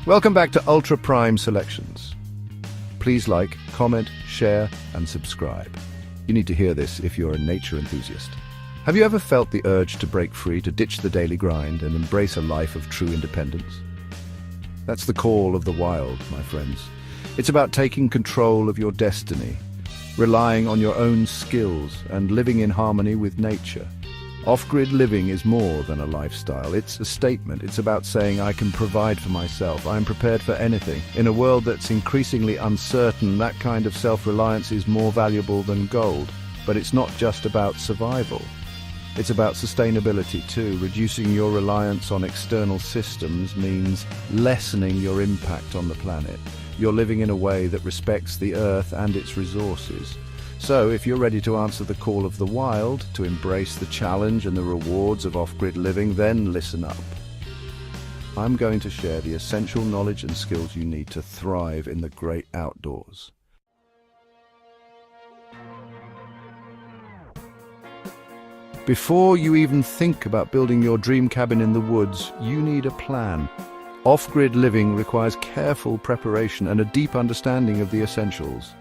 Welcome back to Ultra Prime Selections. Please like, comment, share, and subscribe. You need to hear this if you're a nature enthusiast. Have you ever felt the urge to break free, to ditch the daily grind, and embrace a life of true independence? That's the call of the wild, my friends. It's about taking control of your destiny, relying on your own skills, and living in harmony with nature. Off-grid living is more than a lifestyle. It's a statement. It's about saying, I can provide for myself. I am prepared for anything. In a world that's increasingly uncertain, that kind of self-reliance is more valuable than gold. But it's not just about survival. It's about sustainability too. Reducing your reliance on external systems means lessening your impact on the planet. You're living in a way that respects the earth and its resources. So, if you're ready to answer the call of the wild, to embrace the challenge and the rewards of off-grid living, then listen up. I'm going to share the essential knowledge and skills you need to thrive in the great outdoors. Before you even think about building your dream cabin in the woods, you need a plan. Off-grid living requires careful preparation and a deep understanding of the essentials.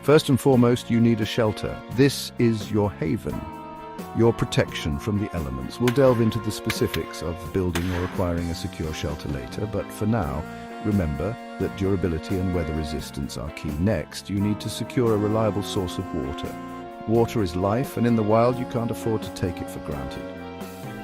First and foremost, you need a shelter. This is your haven, your protection from the elements. We'll delve into the specifics of building or acquiring a secure shelter later, but for now, remember that durability and weather resistance are key. Next, you need to secure a reliable source of water. Water is life, and in the wild, you can't afford to take it for granted.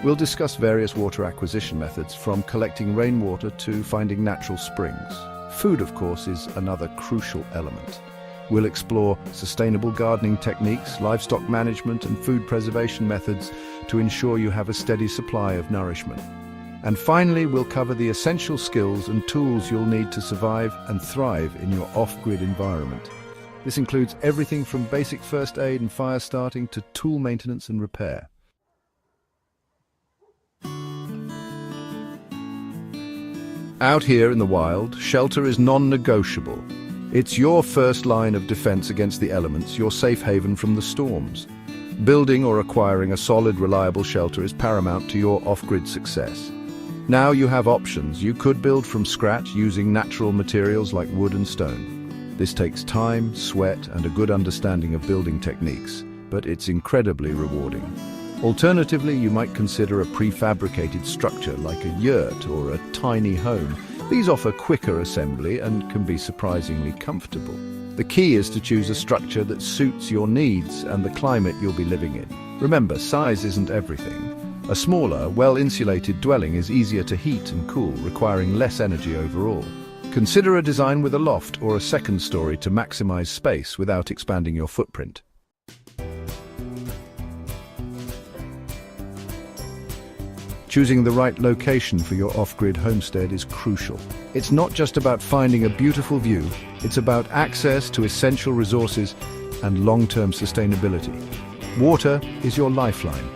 We'll discuss various water acquisition methods, from collecting rainwater to finding natural springs. Food, of course, is another crucial element. We'll explore sustainable gardening techniques, livestock management, and food preservation methods to ensure you have a steady supply of nourishment. And finally, we'll cover the essential skills and tools you'll need to survive and thrive in your off-grid environment. This includes everything from basic first aid and fire starting to tool maintenance and repair. Out here in the wild, shelter is non-negotiable. It's your first line of defense against the elements, your safe haven from the storms. Building or acquiring a solid, reliable shelter is paramount to your off-grid success. Now you have options. You could build from scratch using natural materials like wood and stone. This takes time, sweat, and a good understanding of building techniques, but it's incredibly rewarding. Alternatively, you might consider a prefabricated structure like a yurt or a tiny home. These offer quicker assembly and can be surprisingly comfortable. The key is to choose a structure that suits your needs and the climate you'll be living in. Remember, size isn't everything. A smaller, well-insulated dwelling is easier to heat and cool, requiring less energy overall. Consider a design with a loft or a second story to maximize space without expanding your footprint. Choosing the right location for your off-grid homestead is crucial. It's not just about finding a beautiful view, it's about access to essential resources and long-term sustainability. Water is your lifeline.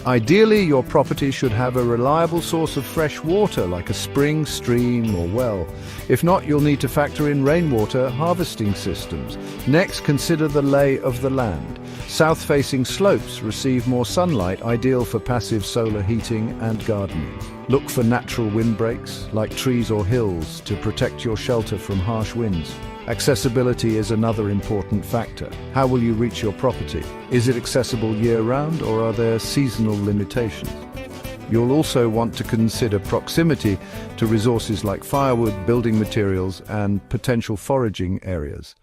Ideally, your property should have a reliable source of fresh water, like a spring, stream, or well. If not, you'll need to factor in rainwater harvesting systems. Next, consider the lay of the land. South-facing slopes receive more sunlight, ideal for passive solar heating and gardening. Look for natural windbreaks, like trees or hills, to protect your shelter from harsh winds. Accessibility is another important factor. How will you reach your property? Is it accessible year-round, or are there seasonal limitations? You'll also want to consider proximity to resources like firewood, building materials, and potential foraging areas.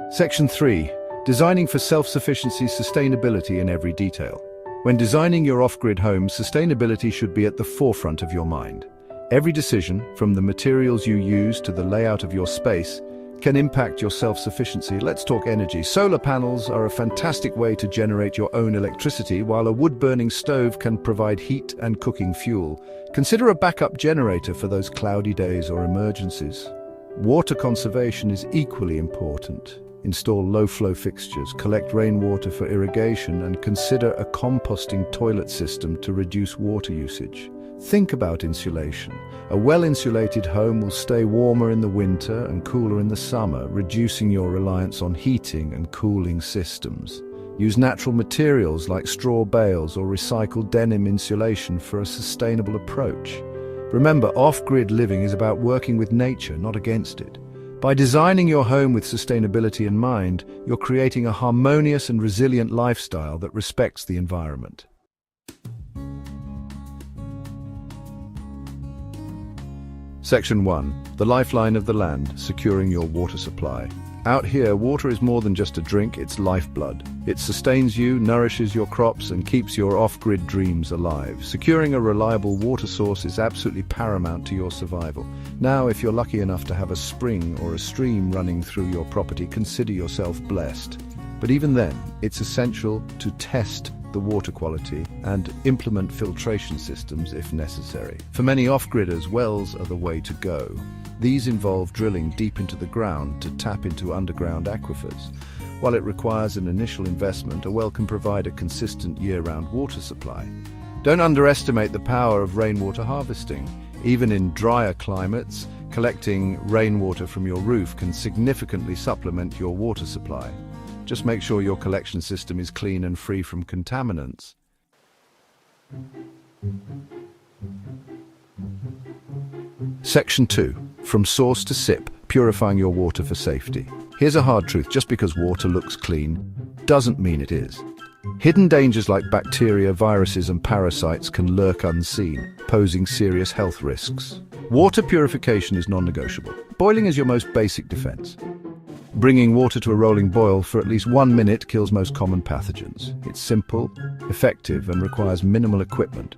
Section 3. Designing for self-sufficiency, sustainability in every detail. When designing your off-grid home, sustainability should be at the forefront of your mind. Every decision, from the materials you use to the layout of your space, can impact your self-sufficiency. Let's talk energy. Solar panels are a fantastic way to generate your own electricity, while a wood-burning stove can provide heat and cooking fuel. Consider a backup generator for those cloudy days or emergencies. Water conservation is equally important. Install low-flow fixtures, collect rainwater for irrigation, and consider a composting toilet system to reduce water usage. Think about insulation. A well-insulated home will stay warmer in the winter and cooler in the summer, reducing your reliance on heating and cooling systems. Use natural materials like straw bales or recycled denim insulation for a sustainable approach. Remember, off-grid living is about working with nature, not against it. By designing your home with sustainability in mind, you're creating a harmonious and resilient lifestyle that respects the environment. Section 1. The lifeline of the land, securing your water supply. Out here, water is more than just a drink, it's lifeblood. It sustains you, nourishes your crops, and keeps your off-grid dreams alive. Securing a reliable water source is absolutely paramount to your survival. Now, if you're lucky enough to have a spring or a stream running through your property, consider yourself blessed. But even then, it's essential to test the water quality and implement filtration systems if necessary. For many off-gridders, wells are the way to go. These involve drilling deep into the ground to tap into underground aquifers. While it requires an initial investment, a well can provide a consistent year-round water supply. Don't underestimate the power of rainwater harvesting. Even in drier climates, collecting rainwater from your roof can significantly supplement your water supply. Just make sure your collection system is clean and free from contaminants. Section 2. From source to sip, purifying your water for safety. Here's a hard truth: just because water looks clean doesn't mean it is. Hidden dangers like bacteria, viruses, and parasites can lurk unseen, posing serious health risks. Water purification is non-negotiable. Boiling is your most basic defense. Bringing water to a rolling boil for at least 1 minute kills most common pathogens. It's simple, effective, and requires minimal equipment.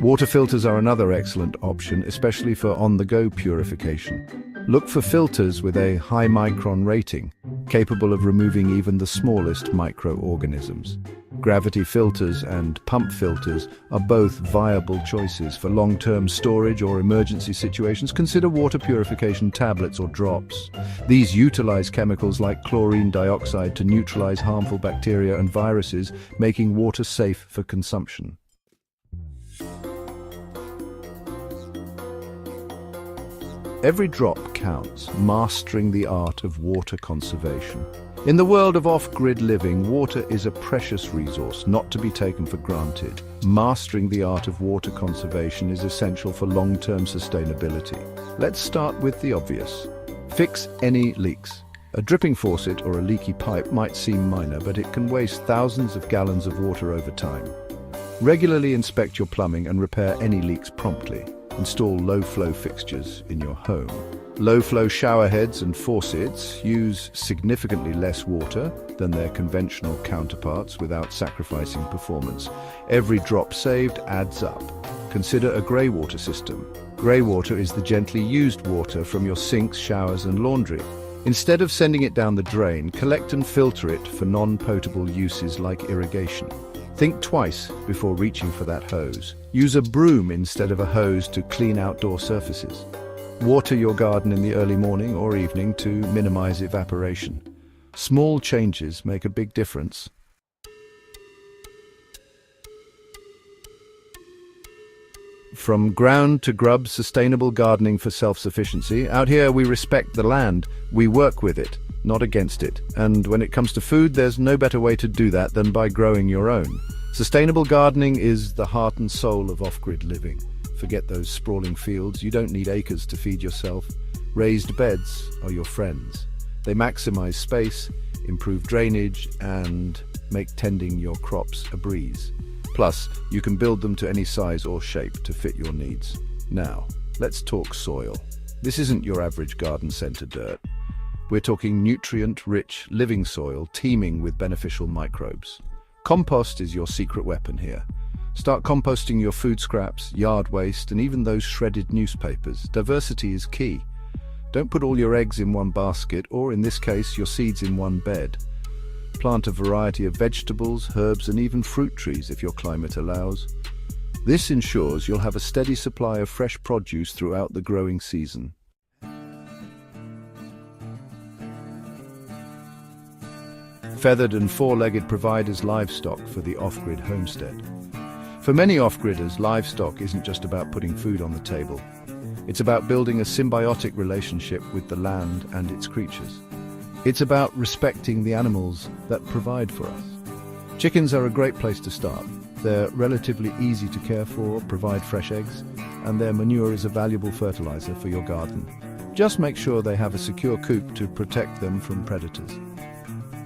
Water filters are another excellent option, especially for on-the-go purification. Look for filters with a high micron rating, capable of removing even the smallest microorganisms. Gravity filters and pump filters are both viable choices for long-term storage or emergency situations. Consider water purification tablets or drops. These utilize chemicals like chlorine dioxide to neutralize harmful bacteria and viruses, making water safe for consumption. Every drop counts, mastering the art of water conservation. In the world of off-grid living, water is a precious resource not to be taken for granted. Mastering the art of water conservation is essential for long-term sustainability. Let's start with the obvious. Fix any leaks. A dripping faucet or a leaky pipe might seem minor, but it can waste thousands of gallons of water over time. Regularly inspect your plumbing and repair any leaks promptly. Install low-flow fixtures in your home. Low-flow shower heads and faucets use significantly less water than their conventional counterparts without sacrificing performance. Every drop saved adds up. Consider a grey water system. Grey water is the gently used water from your sinks, showers, and laundry. Instead of sending it down the drain, collect and filter it for non-potable uses like irrigation. Think twice before reaching for that hose. Use a broom instead of a hose to clean outdoor surfaces. Water your garden in the early morning or evening to minimize evaporation. Small changes make a big difference. From ground to grub, sustainable gardening for self-sufficiency. Out here, we respect the land. We work with it, not against it. And when it comes to food, there's no better way to do that than by growing your own. Sustainable gardening is the heart and soul of off-grid living. Forget those sprawling fields. You don't need acres to feed yourself. Raised beds are your friends. They maximize space, improve drainage, and make tending your crops a breeze. Plus, you can build them to any size or shape to fit your needs. Now, let's talk soil. This isn't your average garden center dirt. We're talking nutrient-rich living soil teeming with beneficial microbes. Compost is your secret weapon here. Start composting your food scraps, yard waste, and even those shredded newspapers. Diversity is key. Don't put all your eggs in one basket, or in this case, your seeds in one bed. Plant a variety of vegetables, herbs, and even fruit trees if your climate allows. This ensures you'll have a steady supply of fresh produce throughout the growing season. Feathered and four-legged provide as livestock for the off-grid homestead. For many off-gridders, livestock isn't just about putting food on the table. It's about building a symbiotic relationship with the land and its creatures. It's about respecting the animals that provide for us. Chickens are a great place to start. They're relatively easy to care for, provide fresh eggs, and their manure is a valuable fertilizer for your garden. Just make sure they have a secure coop to protect them from predators.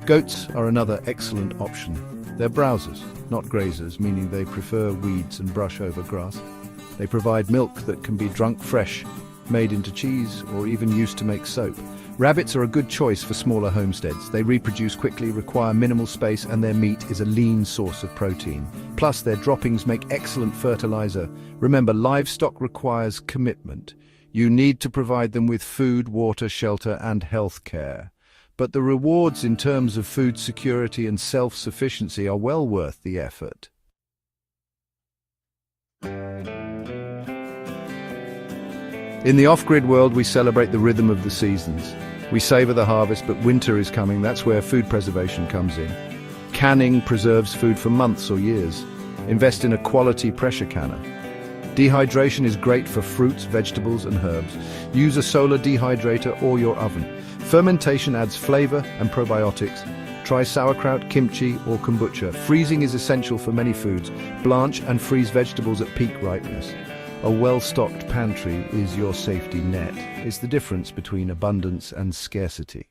Goats are another excellent option. They're browsers, not grazers, meaning they prefer weeds and brush over grass. They provide milk that can be drunk fresh, made into cheese, or even used to make soap. Rabbits are a good choice for smaller homesteads. They reproduce quickly, require minimal space, and their meat is a lean source of protein. Plus, their droppings make excellent fertilizer. Remember, livestock requires commitment. You need to provide them with food, water, shelter, and health care. But the rewards in terms of food security and self-sufficiency are well worth the effort. In the off-grid world, we celebrate the rhythm of the seasons. We savor the harvest, but winter is coming. That's where food preservation comes in. Canning preserves food for months or years. Invest in a quality pressure canner. Dehydration is great for fruits, vegetables, and herbs. Use a solar dehydrator or your oven. Fermentation adds flavor and probiotics. Try sauerkraut, kimchi, or kombucha. Freezing is essential for many foods. Blanch and freeze vegetables at peak ripeness. A well-stocked pantry is your safety net. It's the difference between abundance and scarcity.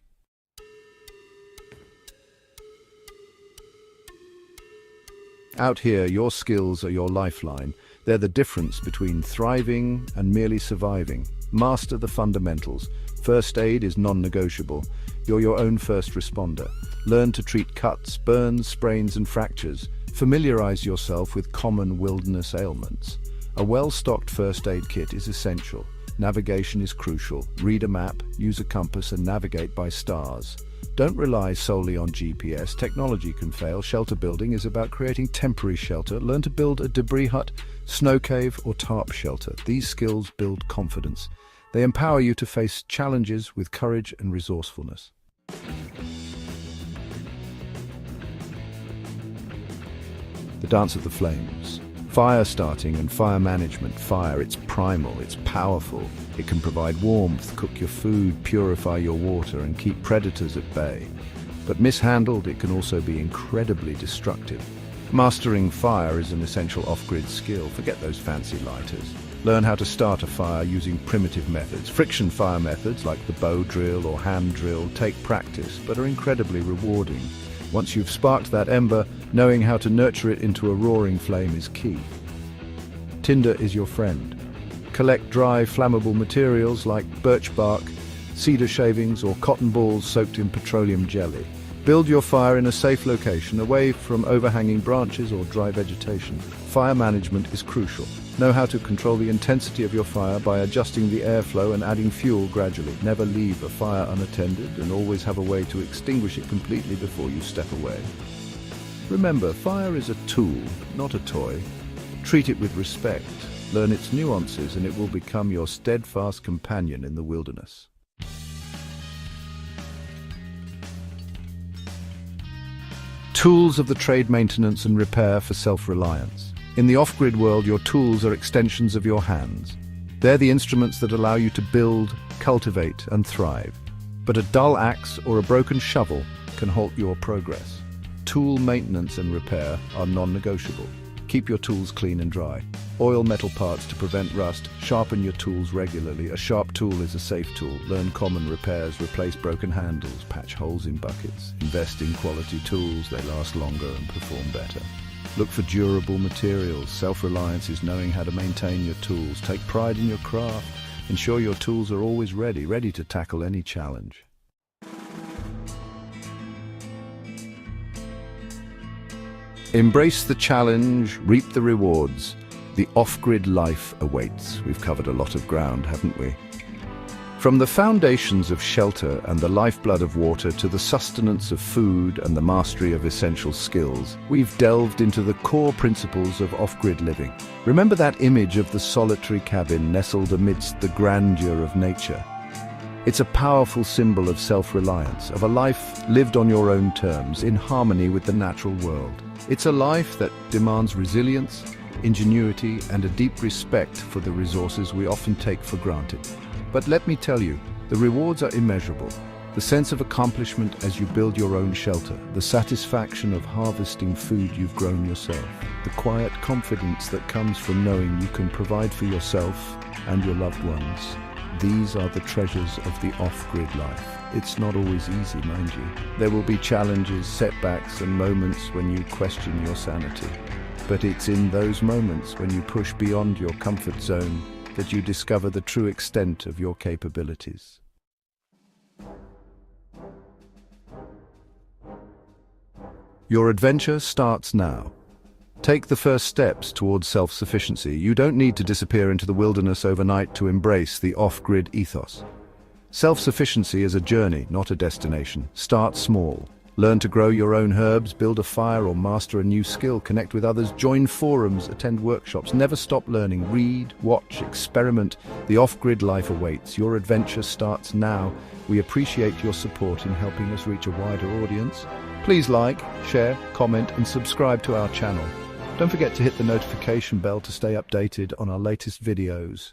Out here, your skills are your lifeline. They're the difference between thriving and merely surviving. Master the fundamentals. First aid is non-negotiable. You're your own first responder. Learn to treat cuts, burns, sprains, and fractures. Familiarize yourself with common wilderness ailments. A well-stocked first aid kit is essential. Navigation is crucial. Read a map, use a compass, and navigate by stars. Don't rely solely on GPS. Technology can fail. Shelter building is about creating temporary shelter. Learn to build a debris hut, snow cave, or tarp shelter. These skills build confidence. They empower you to face challenges with courage and resourcefulness. The dance of the flames. Fire starting and fire management. Fire, it's primal, it's powerful. It can provide warmth, cook your food, purify your water, and keep predators at bay. But mishandled, it can also be incredibly destructive. Mastering fire is an essential off-grid skill. Forget those fancy lighters. Learn how to start a fire using primitive methods. Friction fire methods like the bow drill or hand drill take practice, but are incredibly rewarding. Once you've sparked that ember, knowing how to nurture it into a roaring flame is key. Tinder is your friend. Collect dry, flammable materials like birch bark, cedar shavings, or cotton balls soaked in petroleum jelly. Build your fire in a safe location, away from overhanging branches or dry vegetation. Fire management is crucial. Know how to control the intensity of your fire by adjusting the airflow and adding fuel gradually. Never leave a fire unattended, and always have a way to extinguish it completely before you step away. Remember, fire is a tool, not a toy. Treat it with respect. Learn its nuances, and it will become your steadfast companion in the wilderness. Tools of the trade: maintenance and repair for self-reliance. In the off-grid world, your tools are extensions of your hands. They're the instruments that allow you to build, cultivate, and thrive. But a dull axe or a broken shovel can halt your progress. Tool maintenance and repair are non-negotiable. Keep your tools clean and dry. Oil metal parts to prevent rust. Sharpen your tools regularly. A sharp tool is a safe tool. Learn common repairs. Replace broken handles. Patch holes in buckets. Invest in quality tools. They last longer and perform better. Look for durable materials. Self-reliance is knowing how to maintain your tools. Take pride in your craft. Ensure your tools are always ready to tackle any challenge. Embrace the challenge, reap the rewards. The off-grid life awaits. We've covered a lot of ground, haven't we? From the foundations of shelter and the lifeblood of water to the sustenance of food and the mastery of essential skills, we've delved into the core principles of off-grid living. Remember that image of the solitary cabin nestled amidst the grandeur of nature? It's a powerful symbol of self-reliance, of a life lived on your own terms, in harmony with the natural world. It's a life that demands resilience, ingenuity, and a deep respect for the resources we often take for granted. But let me tell you, the rewards are immeasurable. The sense of accomplishment as you build your own shelter, the satisfaction of harvesting food you've grown yourself, the quiet confidence that comes from knowing you can provide for yourself and your loved ones. These are the treasures of the off-grid life. It's not always easy, mind you. There will be challenges, setbacks, and moments when you question your sanity. But it's in those moments when you push beyond your comfort zone that you discover the true extent of your capabilities. Your adventure starts now. Take the first steps towards self-sufficiency. You don't need to disappear into the wilderness overnight to embrace the off-grid ethos. Self-sufficiency is a journey, not a destination. Start small. Learn to grow your own herbs, build a fire, or master a new skill. Connect with others, join forums, attend workshops. Never stop learning. Read, watch, experiment. The off-grid life awaits. Your adventure starts now. We appreciate your support in helping us reach a wider audience. Please like, share, comment, and subscribe to our channel. Don't forget to hit the notification bell to stay updated on our latest videos.